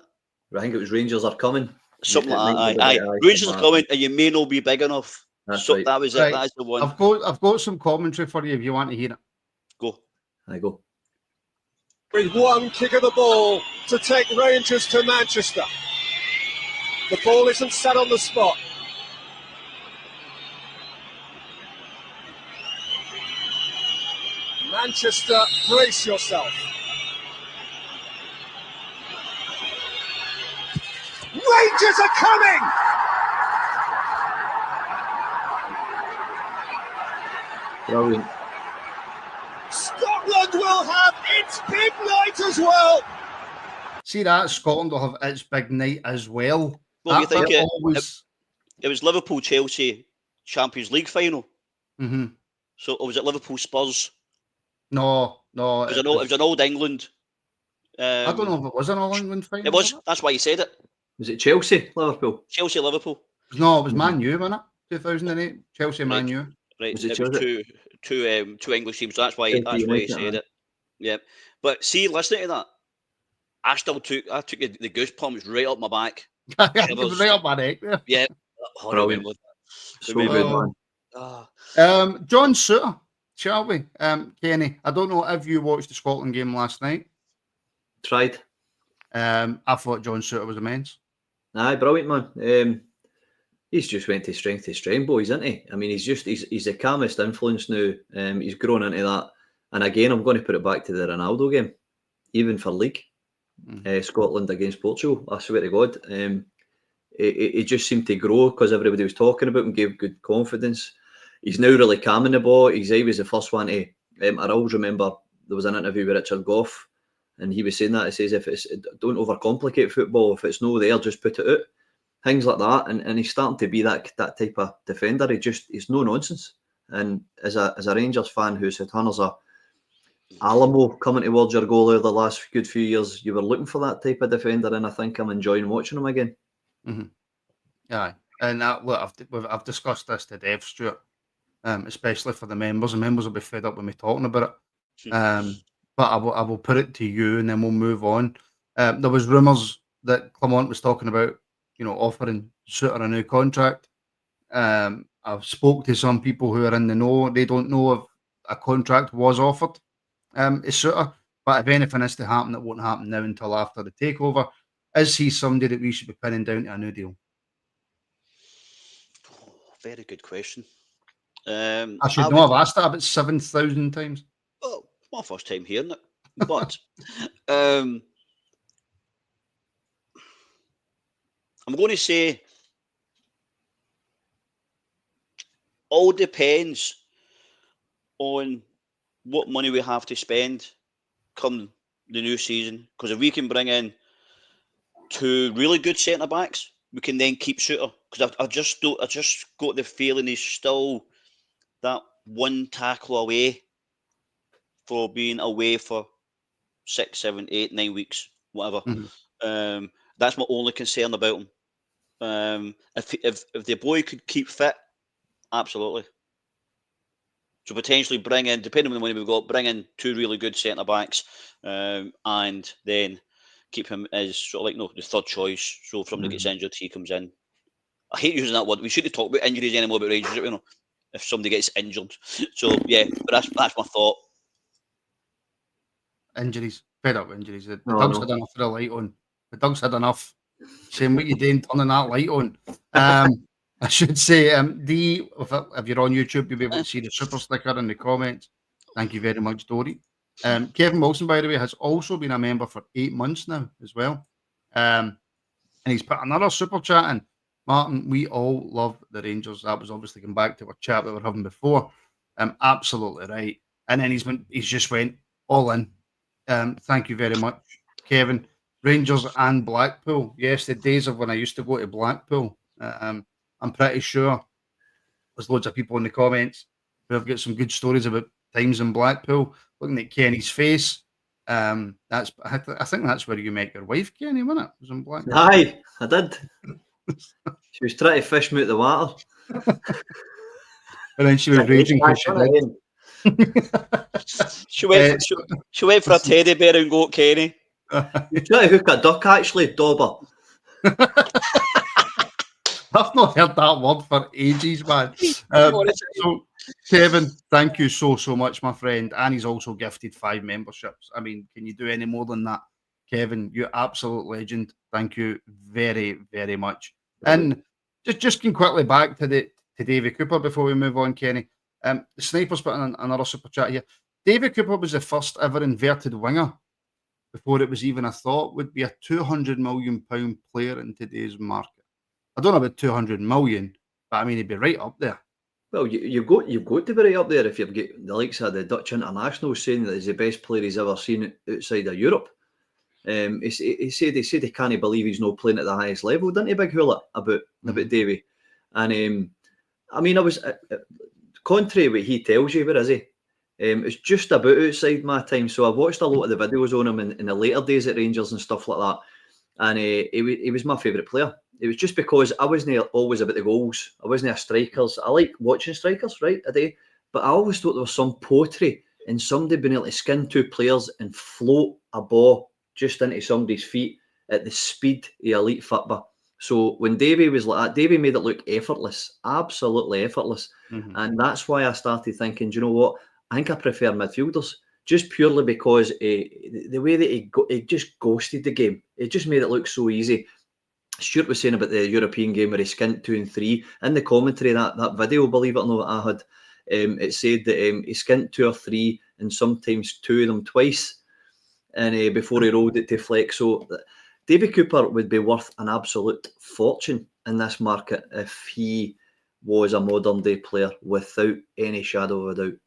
I think it was Rangers are coming. Something like that. Aye. Rangers are coming, and you may not be big enough. That's right. That was it. That's the one. I've got some commentary for you if you want to hear it. Go. I go. With one kick of the ball to take Rangers to Manchester. The ball isn't set on the spot. Manchester, brace yourself. Rangers are coming! Brilliant. Scotland will have its big night as well. See that? Scotland will have its big night as well. Well, you think it was Liverpool-Chelsea Champions League final. Mm-hmm. So, or was it Liverpool-Spurs? No. It was an Old England. I don't know if it was an All England final. It was. That's why you said it. Was it Chelsea, Liverpool? Chelsea-Liverpool. No, it was Man U, wasn't it? 2008. Chelsea, Man U. Right. Was it it was two English teams. So that's why you said it. Yeah. But see, listening to that, I took the goosebumps right up my back. It was right up my neck. Yeah. Brilliant. So good, man. John Souttar, shall we? Kenny, I don't know if you watched the Scotland game last night. Tried. I thought John Souttar was immense. Aye, brilliant, man. He's just went to strength, boys, isn't he? I mean, he's the calmest influence now. He's grown into that. And again, I'm going to put it back to the Ronaldo game, even for league. Scotland against Portugal. I swear to God. It just seemed to grow because everybody was talking about him, gave good confidence. He's now really calming the ball. He was the first one to. I always remember there was an interview with Richard Gough, and he was saying that. He says, don't overcomplicate football. If it's no there, just put it out. Things like that. And he's starting to be that type of defender. He's no nonsense. And as a Rangers fan who's had hundreds of Alamo coming towards your goal over the last good few years, you were looking for that type of defender, and I think I'm enjoying watching him again. Mm-hmm. Yeah, and look, I've discussed this to Dev, Stuart, especially for the members. The members will be fed up with me talking about it. But I will put it to you, and then we'll move on. There was rumours that Clement was talking about, offering Souttar a new contract. I've spoke to some people who are in the know. They don't know if a contract was offered. It's Souttar, but if anything is to happen, it won't happen now until after the takeover. Is he somebody that we should be pinning down to a new deal? Very good question. I should know. I've asked that about 7,000 times. Oh, it's my first time hearing it, but I'm going to say all depends on what money we have to spend come the new season. Because if we can bring in 2 really good centre backs, we can then keep Souttar. Because I just got the feeling he's still that one tackle away for being away for 6, 7, 8, 9 weeks, whatever. That's my only concern about him. If the boy could keep fit, absolutely. So potentially bring in, depending on the money we've got, bring in 2 really good centre backs, and then keep him as sort of like the third choice. So if somebody gets injured, he comes in. I hate using that word. We shouldn't talk about injuries anymore about Rangers. If somebody gets injured. So yeah, but that's my thought. Injuries, fed up with injuries. The Doug's had enough of the light on. The Doug's had enough. Saying what you doing, turning that light on. I should say, if you're on YouTube, you'll be able to see the super sticker in the comments. Thank you very much, Dory. Kevin Wilson, by the way, has also been a member for 8 months now as well. And he's put another super chat in. Martin, we all love the Rangers. That was obviously going back to our chat that we were having before. Absolutely right. And then he's just went all in. Thank you very much, Kevin. Rangers and Blackpool. Yes, the days of when I used to go to Blackpool. I'm pretty sure there's loads of people in the comments who have got some good stories about times in Blackpool. Looking at Kenny's face, I think that's where you met your wife, Kenny, wasn't it? Was in Blackpool. Aye, I did. She was trying to fish me out the water. And then she was raging because she did. She went for a teddy bear and got Kenny. You trying to hook a duck, actually, Dauber. I've not heard that word for ages, man. So, Kevin, thank you so much, my friend. And he's also gifted 5 memberships. I mean, can you do any more than that? Kevin, you're absolute legend. Thank you very, very much. And just can quickly back to David Cooper before we move on, Kenny. The Sniper's put in another super chat here. David Cooper was the first ever inverted winger before it was even a thought, would be a £200 million player in today's market. I don't know about 200 million, but I mean, he'd be right up there. Well, you've got to be right up there if you've got the likes of the Dutch international saying that he's the best player he's ever seen outside of Europe. He said he can't believe he's not playing at the highest level, didn't he, Big Hula, about Davy? And I mean, I was contrary to what he tells you, where is he? It's just about outside my time. So I've watched a lot of the videos on him in the later days at Rangers and stuff like that. And he was my favourite player. It was just because I wasn't always about the goals. I wasn't a strikers. I like watching strikers, right, a day. But I always thought there was some poetry in somebody being able to skin 2 players and float a ball just into somebody's feet at the speed of elite football. So when Davy was like that, Davy made it look effortless, absolutely effortless. And that's why I started thinking, do you know what? I think I prefer midfielders, just purely because the way that he just ghosted the game. It just made it look so easy. Stuart was saying about the European game where he skint 2 and 3. In the commentary, that video, believe it or not, I had, it said that he skint 2 or 3 and sometimes 2 of them twice, and before he rolled it to flex. So David Cooper would be worth an absolute fortune in this market if he was a modern day player without any shadow of a doubt.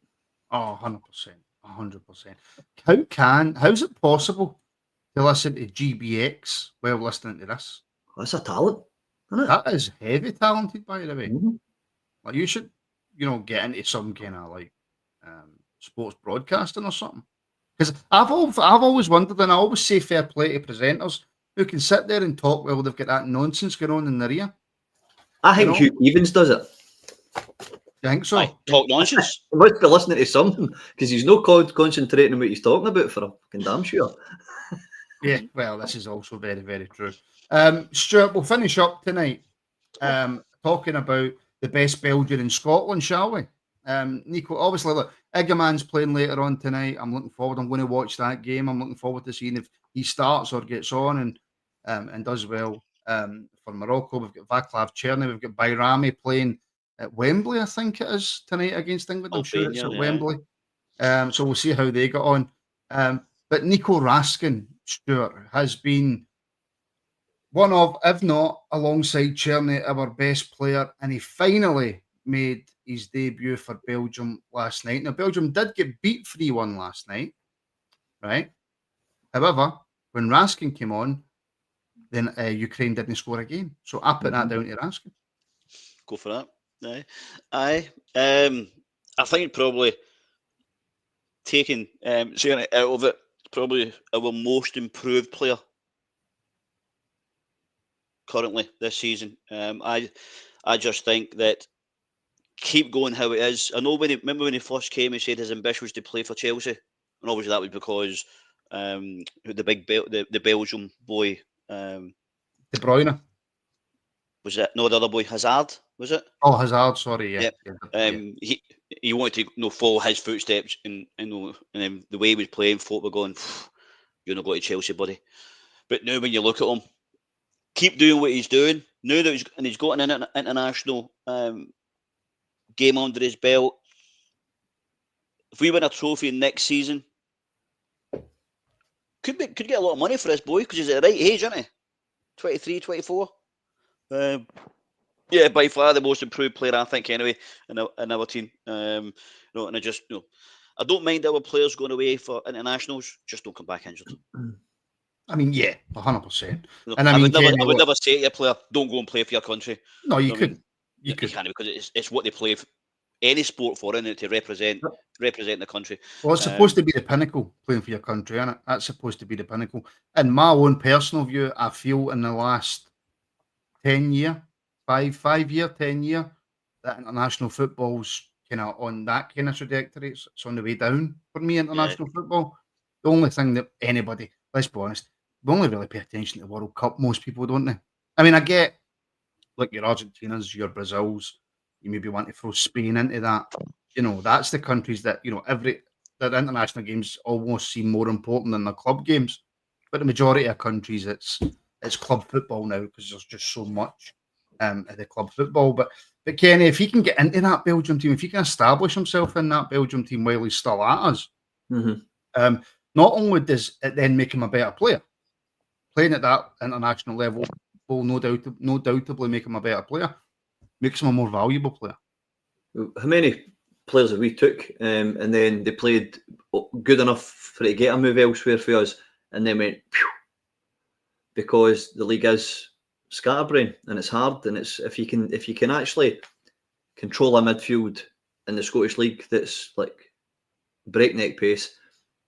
Oh, 100%. 100%. How's it possible to listen to GBX while listening to this? That's a talent, isn't it? That is heavy talented, by the way. Like, you should, get into some kind of like sports broadcasting or something. Because I've always wondered, and I always say fair play to presenters who can sit there and talk while they've got that nonsense going on in their ear. I think Hugh Evans does it. You think so? Talk nonsense. He must be listening to something because he's no concentrating on what he's talking about for a fucking damn sure. Yeah, well, this is also very, very true. Stuart, we'll finish up tonight talking about the best Belgian in Scotland, shall we? Nico, obviously, look, Igamane's playing later on tonight. I'm looking forward. I'm going to watch that game. I'm looking forward to seeing if he starts or gets on and does well. For Morocco, we've got Vaclav Cherny, we've got Bayrami playing at Wembley, I think it is, tonight against England. I'm sure it's at Wembley. So we'll see how they get on. But Nico Raskin, Stewart, has been one of, if not alongside Cherny, our best player, and he finally made his debut for Belgium last night. Now, Belgium did get beat 3-1 last night, right? However, when Raskin came on, then Ukraine didn't score again. So I put that down to Raskin. Go for that. Aye. I think probably taking Cherny out of it, probably our most improved player currently this season. I just think that keep going how it is. I know remember when he first came, he said his ambition was to play for Chelsea, and obviously that was because the Belgium boy, De Bruyne. was it no the other boy Hazard? Was it? Oh, Hazard. Sorry, yeah. He wanted to follow his footsteps, and the way he was playing, folk were going, "You're not going to Chelsea, buddy." But now when you look at him, keep doing what he's doing. Now that he's got an international game under his belt. If we win a trophy next season, could get a lot of money for this boy because he's at the right age, isn't he? 23, 24. Yeah, by far the most improved player, I think, anyway, in our team. And I don't mind our players going away for internationals, just don't come back injured. I mean, yeah, 100%. And I would never say to a player, don't go and play for your country. No, you couldn't. You can't, because it's what they play for. Any sport for, isn't it, to represent the country. Well, it's supposed to be the pinnacle, playing for your country, isn't it? That's supposed to be the pinnacle. In my own personal view, I feel in the last 10 year, 10 year, that international football's kind of on that kind of trajectory. It's on the way down for me, international football. The only thing that anybody, let's be honest, we only really pay attention to the World Cup. Most people, don't they? I mean, I get, like, your Argentinas, your Brazils, you maybe want to throw Spain into that. That's the countries that, their international games almost seem more important than the club games. But the majority of countries, it's club football now because there's just so much of the club football. But Kenny, if he can get into that Belgium team, if he can establish himself in that Belgium team while he's still at us, not only does it then make him a better player, playing at that international level will no doubtably make him a better player. Makes him a more valuable player. How many players have we took and then they played good enough for it to get a move elsewhere for us and then went phew, because the league is scatterbrain and it's hard, and it's if you can actually control a midfield in the Scottish League that's like breakneck pace,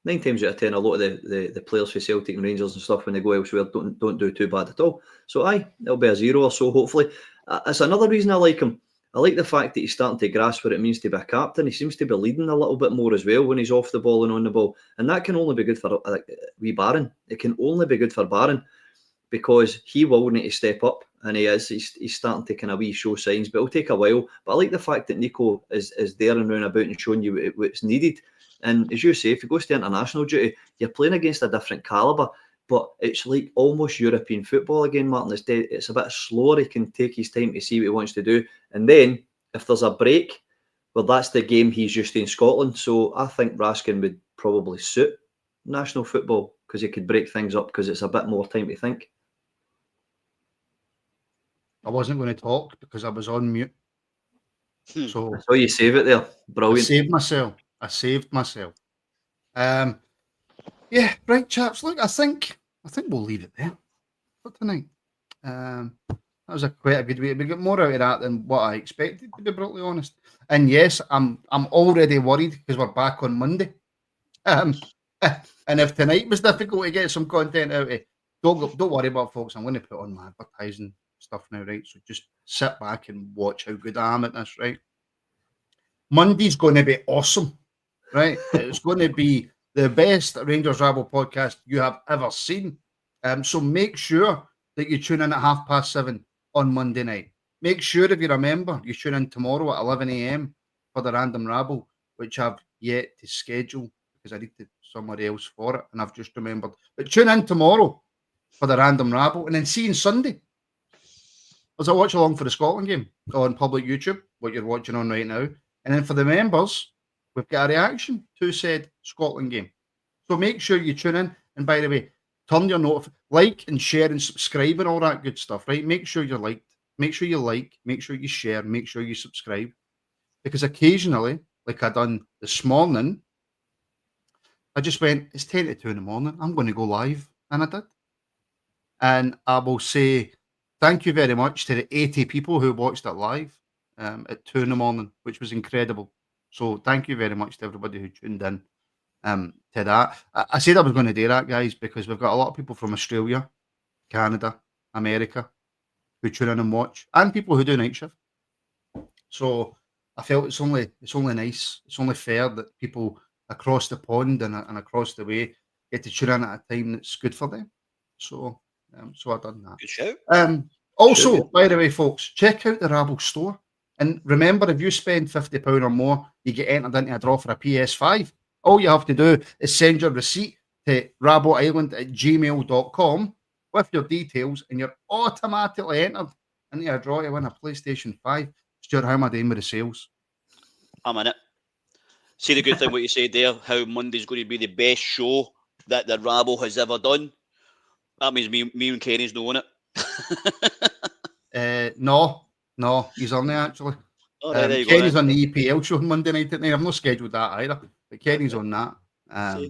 9 times out of 10 a lot of the players for Celtic and Rangers and stuff when they go elsewhere don't do too bad at all. So it'll be a 0 or so hopefully. That's another reason I like him. I like the fact that he's starting to grasp what it means to be a captain. He seems to be leading a little bit more as well when he's off the ball and on the ball. And that can only be good for wee Barron. It can only be good for Barron because he will need to step up, and he's starting to kind of show signs, but it'll take a while. But I like the fact that Nico is there and round about and showing you what's needed. And as you say, if he goes to international duty, you're playing against a different calibre. But it's like almost European football again, Martin. It's a bit slower. He can take his time to see what he wants to do. And then if there's a break, well, that's the game he's used to in Scotland. So I think Raskin would probably suit national football because he could break things up because it's a bit more time to think. I wasn't going to talk because I was on mute. So you save it there. Brilliant. I saved myself. Yeah, right, chaps. Look, I think we'll leave it there for tonight. That was quite a good way. We got more out of that than what I expected, to be brutally honest. And yes, I'm already worried because we're back on Monday. And if tonight was difficult to get some content out of, don't worry about it, folks. I'm going to put on my advertising stuff now, right? So just sit back and watch how good I am at this, right? Monday's going to be awesome, right? It's going to be the best Rangers Rabble podcast you have ever seen. So make sure that you tune in at 7:30 on Monday night. make sure if you're a member, you tune in tomorrow at 11 a.m. for the Random Rabble, which I've yet to schedule because I need to somewhere else for it, and I've just remembered. But tune in tomorrow for the Random Rabble, and then see you Sunday. As I watch along for the Scotland game on public YouTube, what you're watching on right now. And then for the members, we've got a reaction to said Scotland game. So make sure you tune in. And by the way, turn your like and share and subscribe and all that good stuff, right? Make sure you're liked. Make sure you like. Make sure you share. Make sure you subscribe. Because occasionally, like I done this morning, I just went, it's 10 to 2 in the morning. I'm going to go live. And I did. And I will say thank you very much to the 80 people who watched it live at 2 in the morning, which was incredible. So thank you very much to everybody who tuned in to that. I said I was going to do that, guys, because we've got a lot of people from Australia, Canada, America who tune in and watch, and people who do night shift. So I felt it's only nice, it's only fair that people across the pond and across the way get to tune in at a time that's good for them. So I've done that. Good show. Also, Sure. by the way, folks, check out the Rabble store. And remember, if you spend £50 or more, you get entered into a draw for a PS5. All you have to do is send your receipt to rabbleisland@gmail.com with your details, and you're automatically entered into a draw to win a PlayStation 5. Stuart, how am I doing with the sales? I'm in it. See the good thing what you said there, how Monday's going to be the best show that the Rabble has ever done. That means me and Kenny's knowing it. No, he's on there actually. All right, there you go. Kenny's then. on the EPL show on Monday night at 9. I've not scheduled that either, but Kenny's on that. I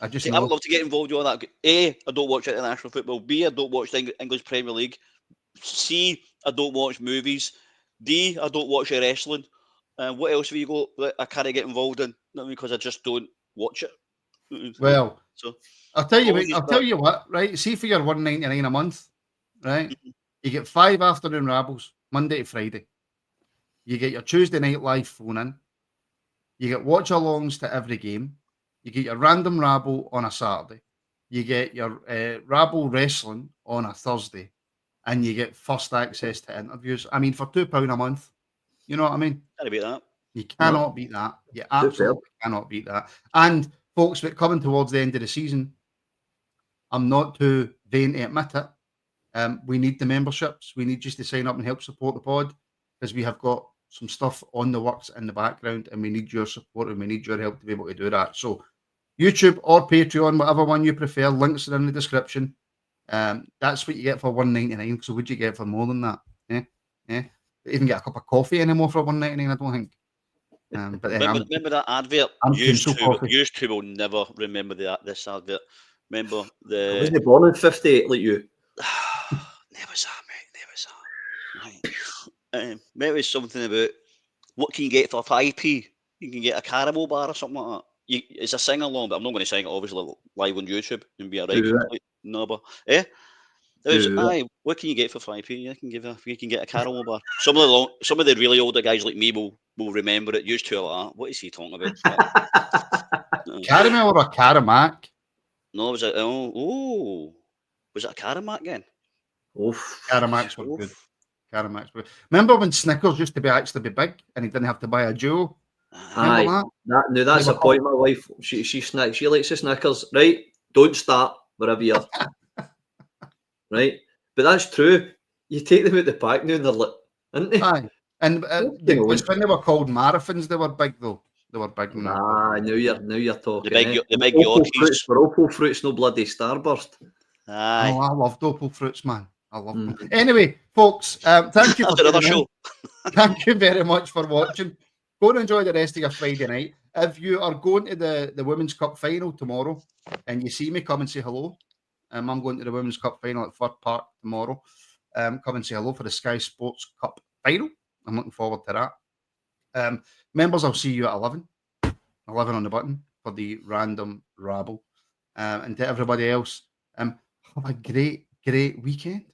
just See, I would know. love to get involved with all that. A, I don't watch international football. B, I don't watch the English Premier League. C, I don't watch movies. D, I don't watch wrestling. What else have you got that I can't get involved in? Not because I just don't watch it. Well, So I'll tell you always what. I'll just tell you what. Right, see for your $1.99 a month, right? You get 5 afternoon rabbles Monday to Friday. You get your Tuesday night live phone in. You get watch alongs to every game. You get your random rabble on a Saturday. You get your rabble wrestling on a Thursday, and you get first access to interviews. I mean, for £2 a month, you know what I mean? can't beat that. You cannot beat that. You absolutely cannot beat that. And folks, but coming towards the end of the season, I'm not too vain to admit it. We need the memberships. We need just to sign up and help support the pod, because we have got some stuff on the works in the background, and we need your support and we need your help to be able to do that. So YouTube or Patreon, whatever one you prefer, links are in the description. That's what you get for $1.99. So would you get for more than that? Yeah. Even get a cup of coffee anymore for $1.99, I don't think. But Remember that advert? I'm Used coffee. to will never remember this advert. Remember I the wasn't born in 58 like you. never saw, mate. Never saw. Right. Maybe it was something about what can you get for 5p? You can get a caramel bar or something like that. It's a sing along, but I'm not going to sing it obviously live on YouTube and be alright. Do it. No, but it was, Do it. what can you get for 5p? You can get a caramel bar. Some of the really older guys like me will remember it. Used to like that. What is he talking about? Caramel or a Caramac? No, was it? Was it a Caramac again? Oof. Caramacs were good. Caramacs were. Remember when Snickers used to actually be big and he didn't have to buy a duo? Aye. Remember that? No, that's They the were point. My wife, she likes the Snickers. Right? Don't start wherever you're. Right? But that's true. You take them out the pack now and they're like, aren't they? Aye. And it's when they were called marathons, they were big though. They were big. Nah, now you're talking. The big Opal Yorkies. fruits for Opal fruits, no bloody Starburst. Aye. Oh, I loved Opal fruits, man. I love them. Anyway, folks, thank you for That's another tuning in. show. Thank you very much for watching. Go and enjoy the rest of your Friday night. If you are going to the Women's Cup final tomorrow and you see me, come and say hello. I'm going to the Women's Cup final at Fir Park tomorrow. Come and say hello for the Sky Sports Cup final. I'm looking forward to that. Members, I'll see you at 11 on the button for the Random Rabble. And to everybody else, have a great weekend.